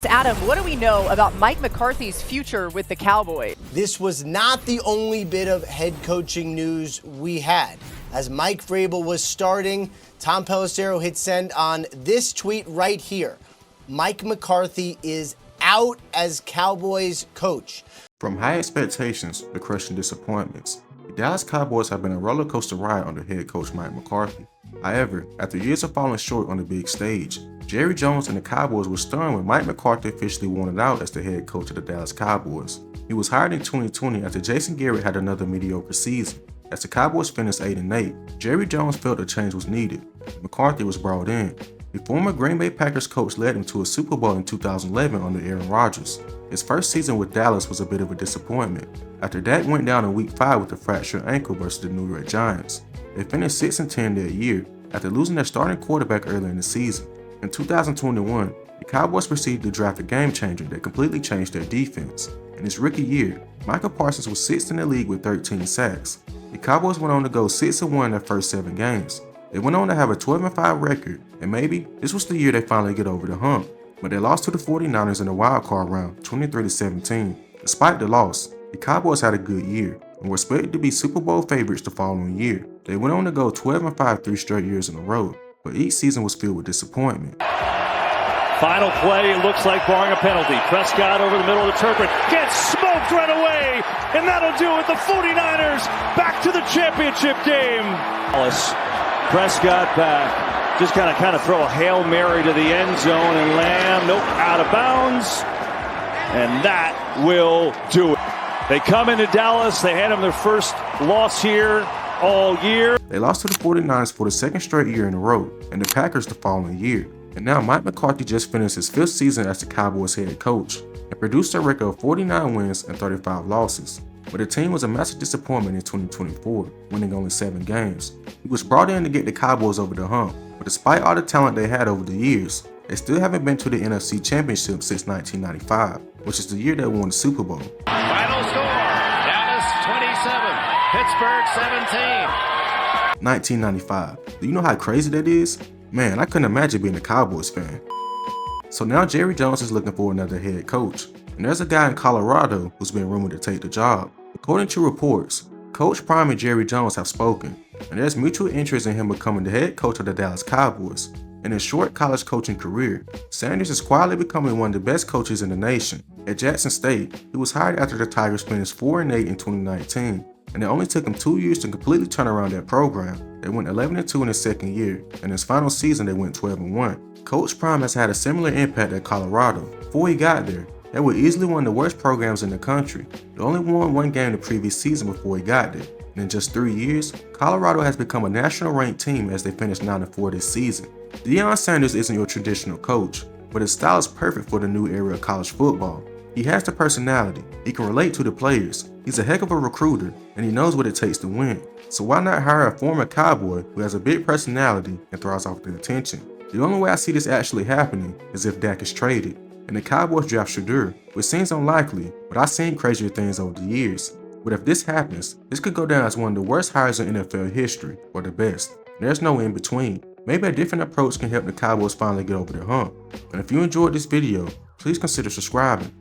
Adam, what do we know about Mike McCarthy's future with the Cowboys? This was not the only bit of head coaching news we had. As Mike Vrabel was starting, Tom Pelissero hit send on this tweet right here. Mike McCarthy is out as Cowboys coach. From high expectations to crushing disappointments, the Dallas Cowboys have been a roller coaster ride under head coach Mike McCarthy. However, after years of falling short on the big stage, Jerry Jones and the Cowboys were stunned when Mike McCarthy officially wanted out as the head coach of the Dallas Cowboys. He was hired in 2020 after Jason Garrett had another mediocre season. As the Cowboys finished 8-8, Jerry Jones felt a change was needed. McCarthy was brought in. The former Green Bay Packers coach led him to a Super Bowl in 2011 under Aaron Rodgers. His first season with Dallas was a bit of a disappointment, after Dak went down in Week 5 with a fractured ankle versus the New York Giants. They finished 6-10 that year after losing their starting quarterback early in the season. In 2021, the Cowboys proceeded to draft a game changer that completely changed their defense. In his rookie year, Micah Parsons was 6th in the league with 13 sacks. The Cowboys went on to go 6-1 in their first 7 games. They went on to have a 12-5 record, and maybe this was the year they finally get over the hump. But they lost to the 49ers in the wildcard round, 23-17. Despite the loss, the Cowboys had a good year and were expected to be Super Bowl favorites the following year. They went on to go 12-5 3 straight years in a row, but each season was filled with disappointment. Final play, it looks like barring a penalty. Prescott over the middle of the turret, gets smoked right away, and that'll do it. The 49ers back to the championship game. Dallas, Prescott back, just kind of throw a Hail Mary to the end zone, and Lamb, nope, out of bounds, and that will do it. They come into Dallas, they had them their first loss here all year. They lost to the 49ers for the second straight year in a row, and the Packers the following year. And now Mike McCarthy just finished his 5th season as the Cowboys head coach and produced a record of 49 wins and 35 losses. But the team was a massive disappointment in 2024, winning only 7 games. He was brought in to get the Cowboys over the hump, but despite all the talent they had over the years, they still haven't been to the NFC Championship since 1995, which is the year they won the Super Bowl. Final score, Dallas 27, Pittsburgh 17. 1995. Do you know how crazy that is? Man, I couldn't imagine being a Cowboys fan. So now Jerry Jones is looking for another head coach, and there's a guy in Colorado who's been rumored to take the job. According to reports, Coach Prime and Jerry Jones have spoken, and there's mutual interest in him becoming the head coach of the Dallas Cowboys. In his short college coaching career, Sanders is quietly becoming one of the best coaches in the nation. At Jackson State, he was hired after the Tigers finished 4-8 in 2019, and it only took him 2 years to completely turn around that program. They went 11-2 in his second year, and in his final season they went 12-1. Coach Prime has had a similar impact at Colorado. Before he got there, they were easily one of the worst programs in the country. They only won 1 game the previous season before he got there. And in just 3 years, Colorado has become a national ranked team as they finished 9-4 this season. Deion Sanders isn't your traditional coach, but his style is perfect for the new era of college football. He has the personality, he can relate to the players, he's a heck of a recruiter, and he knows what it takes to win. So why not hire a former Cowboy who has a big personality and thrives off the attention? The only way I see this actually happening is if Dak is traded, and the Cowboys draft Shedeur, which seems unlikely, but I've seen crazier things over the years. But if this happens, this could go down as one of the worst hires in NFL history, or the best. There's no in between. Maybe a different approach can help the Cowboys finally get over the hump. And if you enjoyed this video, please consider subscribing.